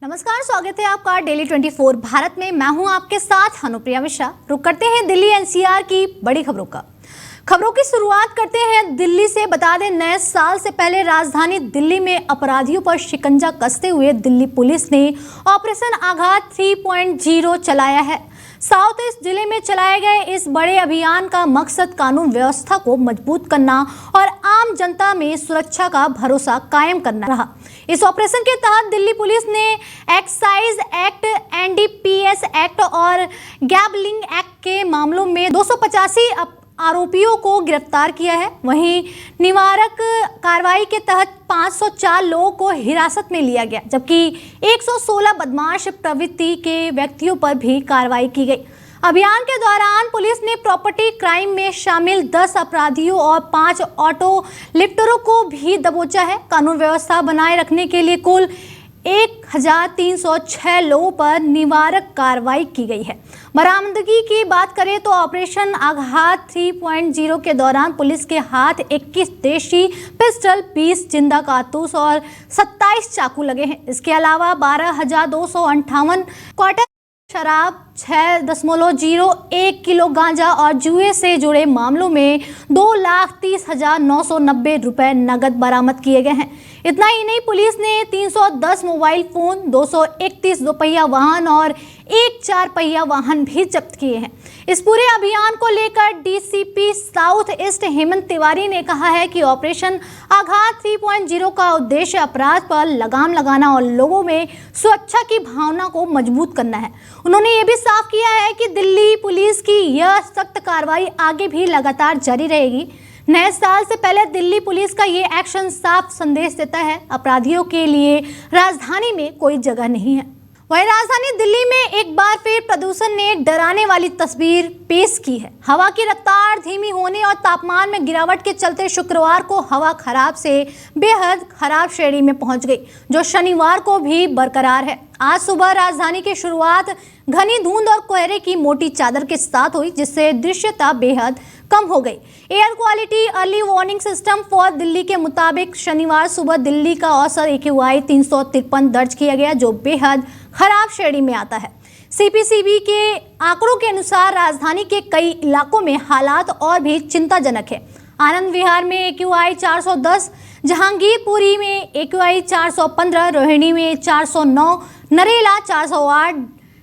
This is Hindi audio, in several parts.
नमस्कार, स्वागत है आपका डेली 24 भारत में। मैं हूं आपके साथ अनुप्रिया मिश्रा। रुक करते हैं दिल्ली एनसीआर की बड़ी खबरों की शुरुआत करते हैं दिल्ली से। बता दें, नए साल से पहले राजधानी दिल्ली में अपराधियों पर शिकंजा कसते हुए दिल्ली पुलिस ने ऑपरेशन आघात 3.0 चलाया है। साउथ ईस्ट जिले में चलाए गए इस बड़े अभियान का मकसद कानून व्यवस्था को मजबूत करना और आम जनता में सुरक्षा का भरोसा कायम करना रहा। इस ऑपरेशन के तहत दिल्ली पुलिस ने एक्साइज एक्ट, एनडीपीएस एक्ट और गैम्बलिंग एक्ट के मामलों में 285 आरोपियों को गिरफ्तार किया है। वहीं निवारक कार्रवाई के तहत 504 लोगों को हिरासत में लिया गया, जबकि 116 बदमाश प्रवृत्ति के व्यक्तियों पर भी कार्रवाई की गई। अभियान के दौरान पुलिस ने प्रॉपर्टी क्राइम में शामिल 10 अपराधियों और 5 ऑटो लिफ्टरों को भी दबोचा है। कानून व्यवस्था बनाए रखने के लिए कुल 1306 लोगों पर निवारक कार्रवाई की गई है। बरामदगी की बात करें तो ऑपरेशन आघात 3.0 के दौरान पुलिस के हाथ 21 देशी पिस्टल, 20 जिंदा कारतूस और 27 चाकू लगे हैं। इसके अलावा 12,258 क्वार्टर शराब, 6.01 किलो गांजा और जुए से जुड़े मामलों में 2,30,990 रुपए नगद बरामद किए गए हैं। इतना ही नहीं, पुलिस ने 310 मोबाइल फोन, 231 दोपहिया वाहन और 1 4 पहिया वाहन भी जब्त किए हैं। इस पूरे अभियान को लेकर DCP south east Hemant Tiwari ने कहा है कि ऑपरेशन आघात 3.0 का उद्देश्य अपराध पर लगाम लगाना और लोगों में सुरक्षा की भावना को मजबूत करना है। उन्होंने ये भी साफ किया है कि दिल्ली पुलिस की यह सख्त कार्रवाई आगे भी लगातार जारी रहेगी। नए साल से पहले दिल्ली पुलिस का ये एक्शन साफ संदेश देता है, अपराधियों के लिए राजधानी में कोई जगह नहीं है। वहीं राजधानी दिल्ली में एक बार फिर प्रदूषण ने डराने वाली तस्वीर पेश की है। हवा की रफ्तार धीमी होने और तापमान में गिरावट के चलते शुक्रवार को हवा खराब से बेहद खराब श्रेणी में पहुंच गई, जो शनिवार को भी बरकरार है। आज सुबह राजधानी की शुरुआत घनी धुंध और कोहरे की मोटी चादर के साथ हुई, जिससे दृश्यता बेहद कम हो गई। Air quality early warning system for Delhi के मुताबिक शनिवार सुबह दिल्ली का औसत AQI 353 दर्ज किया गया, जो बेहद खराब श्रेणी में आता है। CPCB के आंकड़ों के अनुसार राजधानी के कई इलाकों में हालात और भी चिंताजनक है। आनंद विहार में AQI 410, जहांगीरपुरी में AQI 415, रोहिणी में 409, नरेला 408,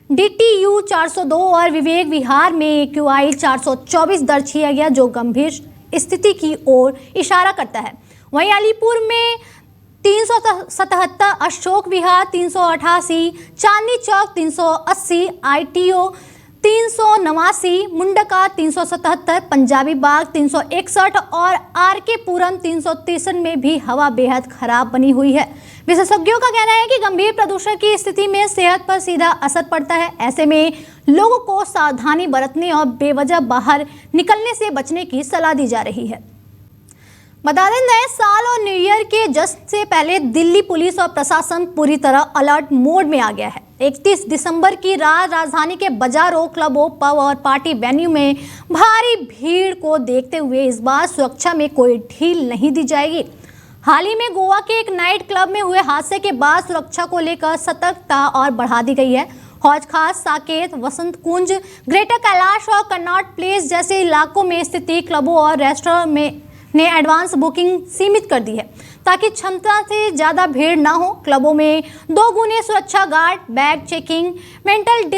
DTU 402 और विवेक विहार में AQI 424 दर्ज किया गया, जो गंभीर स्थिति की ओर इशारा करता है। वहीं अलीपुर में 377, अशोक विहार 388, चांदनी चौक 380, ITO 389, मुंडका 377, पंजाबी बाग 361 और RK पुरम 363 में भी हवा बेहद खराब बनी हुई है। विशेषज्ञों का कहना है कि गंभीर प्रदूषण की स्थिति में सेहत पर सीधा असर पड़ता है। ऐसे में लोगों को सावधानी बरतने और बेवजह बाहर निकलने से बचने की सलाह दी जा रही है। बता दें, नए साल और न्यू ईयर के जश्न से पहले दिल्ली पुलिस और प्रशासन पूरी तरह अलर्ट मोड में आ गया है। 31 दिसंबर की रात राजधानी के बाजारों, क्लबों, पब और पार्टी वेन्यू में भारी भीड़ को देखते हुए इस बार सुरक्षा में कोई ढील नहीं दी जाएगी। हाल ही में गोवा के एक नाइट क्लब में हुए हादसे के बाद सुरक्षा को लेकर सतर्कता और बढ़ा दी गई है। हौज खास, साकेत, वसंत कुंज, ग्रेटर कैलाश और कनॉट प्लेस जैसे इलाकों में स्थित क्लबों और रेस्टोरेंट ने एडवांस बुकिंग सीमित कर दी है, ताकि क्षमता से ज़्यादा भीड़ ना हो। क्लबों में 2 गुने सुरक्षा guard, bag checking, mental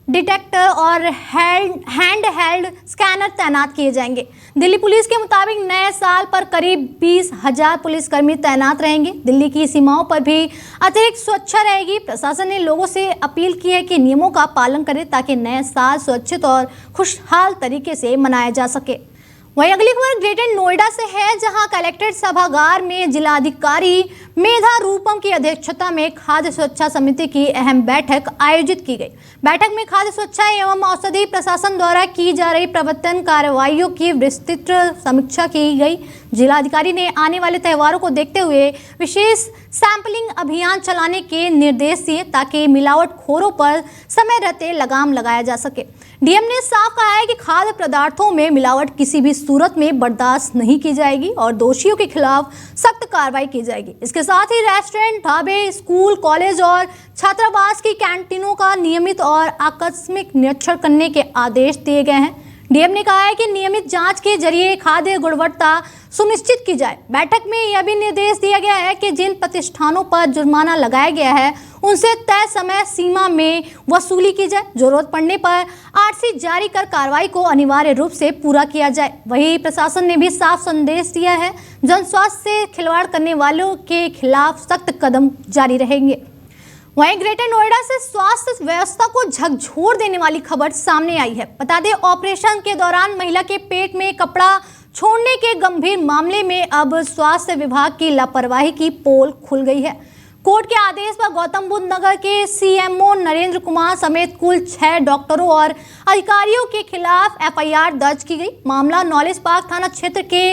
detector और हैंड हेल्ड स्कैनर तैनात किए जाएंगे। दिल्ली पुलिस के मुताबिक नए साल पर करीब 20,000 पुलिसकर्मी तैनात रहेंगे। दिल्ली की सीमाओं पर भी अतिरिक्त सुरक्षा रहेगी। प्रशासन ने लोगों से अपील की है कि नियमों का पालन करें, ताकि नए साल सुरक्षित और खुशहाल तरीके से मनाया जा सके। वहीं अगली खबर ग्रेटर नोएडा से है, जहां कलेक्ट्रेट सभागार में जिलाधिकारी मेधा रूपम की अध्यक्षता में खाद्य सुरक्षा समिति की अहम बैठक आयोजित की गई। बैठक में खाद्य सुरक्षा एवं औषधि प्रशासन द्वारा की जा रही प्रवर्तन कार्रवाइयों की विस्तृत समीक्षा की गई। जिलाधिकारी ने आने वाले त्योहारों को देखते हुए विशेष सैंपलिंग अभियान चलाने के निर्देश दिए ताकि मिलावटखोरों पर समय रहते लगाम लगाया जा सके। डीएम ने साफ कहा है कि खाद्य पदार्थों में मिलावट किसी भी सूरत में बर्दाश्त नहीं की जाएगी और दोषियों के खिलाफ सख्त कार्रवाई की जाएगी। इसके साथ ही रेस्टोरेंट, ढाबे, स्कूल, कॉलेज और छात्रावास की कैंटीनों का नियमित और आकस्मिक निरीक्षण करने के आदेश दिए गए हैं। डीएम ने कहा है कि नियमित जांच के जरिए खाद्य गुणवत्ता सुनिश्चित की जाए। बैठक में यह भी निर्देश दिया गया है कि जिन प्रतिष्ठानों पर जुर्माना लगाया गया है उनसे तय समय सीमा में वसूली की जाए। जरूरत पड़ने पर आरसी जारी कर कार्रवाई को अनिवार्य रूप से पूरा किया जाए। वहीं प्रशासन ने भी साफ संदेश दिया है, जन स्वास्थ्य से खिलवाड़ करने वालों के खिलाफ सख्त कदम जारी रहेंगे। वहीं ग्रेटर नोएडा से स्वास्थ्य व्यवस्था को झकझोर देने वाली खबर सामने आई है। बता दें, ऑपरेशन के दौरान महिला के पेट में कपड़ा छोड़ने के गंभीर मामले में अब स्वास्थ्य विभाग की लापरवाही की पोल खुल गई है। कोर्ट के आदेश पर गौतम बुद्ध नगर के सीएमओ नरेंद्र कुमार समेत कुल 6 डॉक्टरों और अधिकारियों के खिलाफ एफआईआर दर्ज की गई। मामला नॉलेज पार्क थाना क्षेत्र के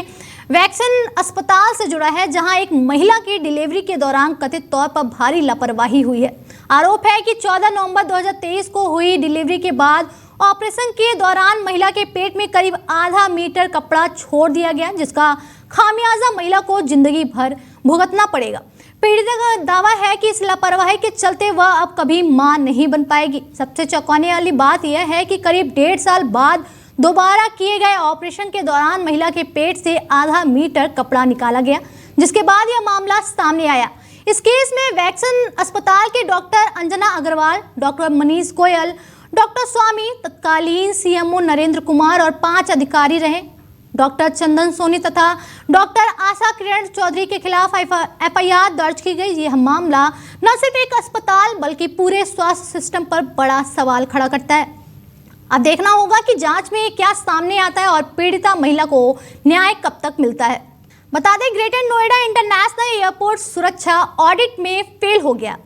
वैक्सीन अस्पताल से जुड़ा है, जहां एक महिला की डिलीवरी के दौरान कथित तौर पर भारी लापरवाही हुई है। आरोप है कि 14 नवंबर 2023 को हुई डिलीवरी के बाद ऑपरेशन के दौरान महिला के पेट में करीब आधा मीटर कपड़ा छोड़ दिया गया, जिसका खामियाजा महिला को जिंदगी भर भुगतना पड़ेगा। पीड़िता का दावा है कि इस लापरवाही के चलते वह अब कभी मां नहीं बन पाएगी। सबसे चौंकाने वाली बात यह है कि करीब 1.5 साल बाद दोबारा किए गए ऑपरेशन के दौरान महिला के पेट से आधा मीटर कपड़ा निकाला गया, जिसके बाद यह मामला सामने आया। इस केस में वैक्सीन अस्पताल के doctor Anjana Agarwal, doctor Manish Goyal, doctor Swami, तत्कालीन सीएमओ नरेंद्र कुमार और 5 अधिकारी रहे। डॉक्टर चंदन सोनी तथा डॉक्टर आशा किरण चौधरी के खिलाफ एफआईआर दर्ज की गई। यह मामला न सिर्फ एक अस्पताल बल्कि पूरे स्वास्थ्य सिस्टम पर बड़ा सवाल खड़ा करता है। अब देखना होगा कि जांच में क्या सामने आता है और पीड़िता महिला को न्याय कब तक मिलता है। बता दें, ग्रेटर नोएडा इंटरनेशनल एयरपोर्ट सुरक्षा ऑडिट में फेल हो गया।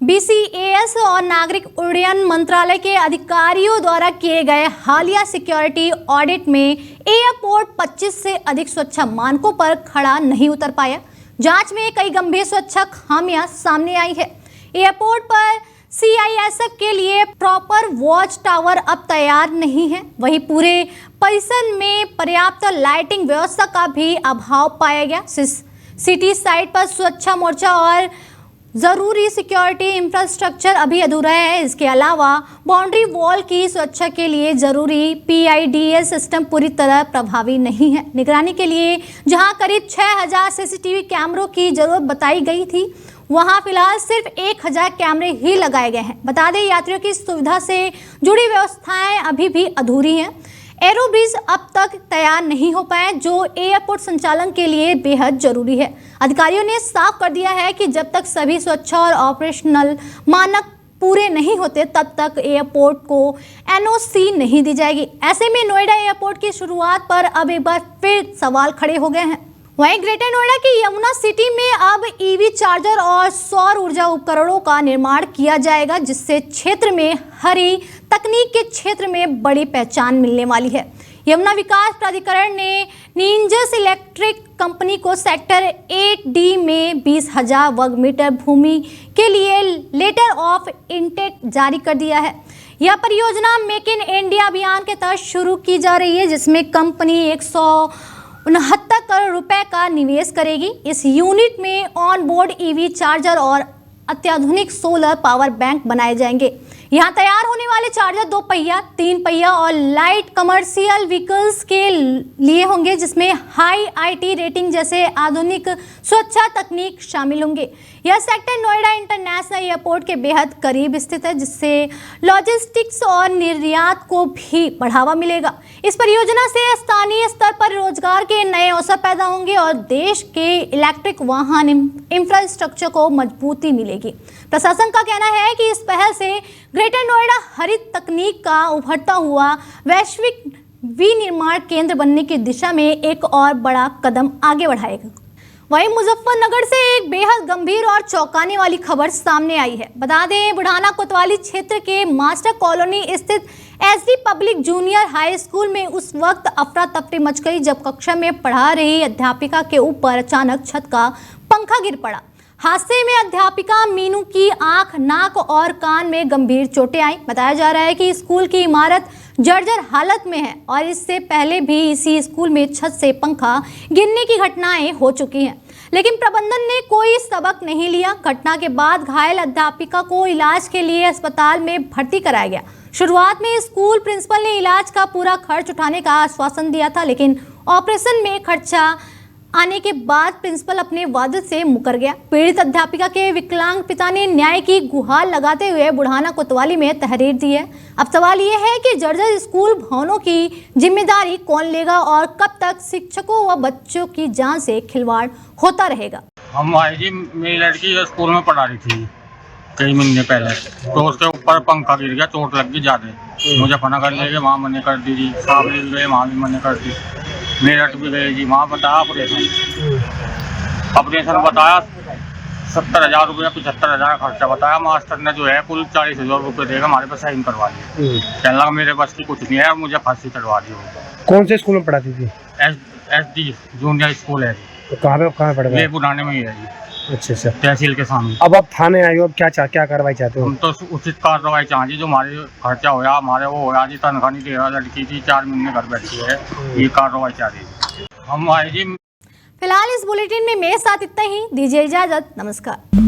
बीसीएएस और नागरिक उड्डयन मंत्रालय के अधिकारियों द्वारा किए गए हालिया सिक्योरिटी ऑडिट में एयरपोर्ट 25 से अधिक सुरक्षा मानकों पर खड़ा नहीं उतर पाया। जांच में कई गंभीर सुरक्षा खामियां सामने आई है। एयरपोर्ट पर सीआईएसएफ के लिए प्रॉपर वॉच टावर अब तैयार नहीं है। वहीं पूरे परिसर में पर्याप्त लाइटिंग व्यवस्था का भी अभाव पाया गया। सिटी साइड पर सुरक्षा मोर्चा और जरूरी सिक्योरिटी इंफ्रास्ट्रक्चर अभी अधूरा है। इसके अलावा बाउंड्री वॉल की सुरक्षा के लिए जरूरी पीआईडीएस सिस्टम पूरी तरह प्रभावी नहीं है। निगरानी के लिए जहां करीब 6000 सीसीटीवी कैमरों की जरूरत बताई गई थी, वहां फिलहाल सिर्फ 1000 कैमरे ही लगाए गए हैं। बता दें, यात्रियों की सुविधा से जुड़ी व्यवस्थाएं अभी भी अधूरी हैं। एरो ब्रिज अब तक तैयार नहीं हो पाए, जो एयरपोर्ट संचालन के लिए बेहद जरूरी है। अधिकारियों ने साफ कर दिया है कि जब तक सभी सुरक्षा और ऑपरेशनल मानक पूरे नहीं होते तब तक एयरपोर्ट को एनओसी नहीं दी जाएगी। ऐसे में नोएडा एयरपोर्ट की शुरुआत पर अब एक बार फिर सवाल खड़े हो गए हैं। वहीं ग्रेटर नोएडा की यमुना सिटी में अब ईवी चार्जर और सौर ऊर्जा उपकरणों का निर्माण किया जाएगा, जिससे क्षेत्र में हरी तकनीक के क्षेत्र में बड़ी पहचान मिलने वाली है। यमुना विकास प्राधिकरण ने निंजस इलेक्ट्रिक कंपनी को सेक्टर 8D में 20,000 वर्ग मीटर भूमि के लिए लेटर ऑफ इंटेंट जारी कर दिया है। यह परियोजना मेक इन इंडिया अभियान के तहत शुरू की जा रही है, जिसमें कंपनी 169 करोड़ रुपए का निवेश करेगी। इस यूनिट में ऑन बोर्ड ईवी चार्जर और अत्याधुनिक सोलर पावर बैंक बनाए जाएंगे। यहाँ तैयार होने वाले चार्जर 2 पहिया, 3 पहिया और लाइट कमर्शियल व्हीकल्स के लिए होंगे, जिसमें हाई आईटी रेटिंग जैसे आधुनिक सुरक्षा तकनीक शामिल होंगे। यह सेक्टर नोएडा इंटरनेशनल एयरपोर्ट के बेहद करीब स्थित है, जिससे लॉजिस्टिक्स और निर्यात को भी बढ़ावा मिलेगा। इस परियोजना से स्थानीय स्तर पर रोजगार के नए अवसर पैदा होंगे और देश के इलेक्ट्रिक वाहन इंफ्रास्ट्रक्चर को मजबूती मिलेगी। प्रशासन का कहना है कि इस पहल से ग्रेटर नोएडा हरित तकनीक का उभरता हुआ वैश्विक विनिर्माण केंद्र बनने की दिशा में एक और बड़ा कदम आगे बढ़ाएगा। वहीं मुजफ्फरनगर से एक बेहद गंभीर और चौंकाने वाली खबर सामने आई है। बता दें, बुढ़ाना कोतवाली क्षेत्र के मास्टर कॉलोनी स्थित SD public junior high school में उस वक्त अफरा तफरी मच गई जब कक्षा में पढ़ा रही अध्यापिका के ऊपर अचानक छत का पंखा गिर पड़ा। हादसे में अध्यापिका मीनू की आंख, नाक और कान में गंभीर चोटें आई। बताया जा रहा है कि स्कूल की इमारत जर्जर हालत में है और इससे पहले भी इसी स्कूल में छत से पंखा गिरने की घटनाएं हो चुकी हैं, लेकिन प्रबंधन ने कोई सबक नहीं लिया। घटना के बाद घायल अध्यापिका को इलाज के लिए अस्पताल में भर्ती कराया गया। शुरुआत में स्कूल प्रिंसिपल ने इलाज का पूरा खर्च उठाने का आश्वासन दिया था, लेकिन ऑपरेशन में खर्चा आने के बाद प्रिंसिपल अपने वादे से मुकर गया। पीड़ित अध्यापिका के विकलांग पिता ने न्याय की गुहार लगाते हुए बुढ़ाना कोतवाली में तहरीर दी है। अब सवाल ये है कि जर्जर स्कूल भवनों की जिम्मेदारी कौन लेगा और कब तक शिक्षकों व बच्चों की जान से खिलवाड़ होता रहेगा। हम आई जी, मेरी लड़की स्कूल में पढ़ा रही थी कई महीने पहले, तो उसके ऊपर पंखा गिर गया, चोट लग गई ज़्यादा। मुझे फना कर ले गए, वहाँ मना कर दी जी, सामने भी गए वहाँ भी मना कर दी, मेरठ भी गए जी, वहाँ बताया ऑपरेशन बताया 70,000 रुपये 75,000 खर्चा बताया। मास्टर ने जो है कुल 40,000 रुपये देगा, हमारे पास साइन करवा दिए। कहने लगा मेरे पास की कुछ नहीं है, मुझे फांसी चढ़वा दी। कौन से स्कूल में पढ़ाती थी? एसडी जूनियर स्कूल है। तो कहाँ पढ़ रहे? ये पुराने में ही है जी। अच्छा अच्छा, तहसील के सामने। अब आप थाने आए हो, अब क्या कार्रवाई चाहते हो? हम तो उचित कार्रवाई चाहिए, जो हमारे खर्चा होया, हमारे वो होया जी, तनख्वाह नहीं दे रहा, लड़की थी 4 महीने घर बैठी है, ये कार्रवाई चाहिए। हम आए जी। फिलहाल इस बुलेटिन में मेरे साथ इतना ही। दीजिए इजाजत, नमस्कार।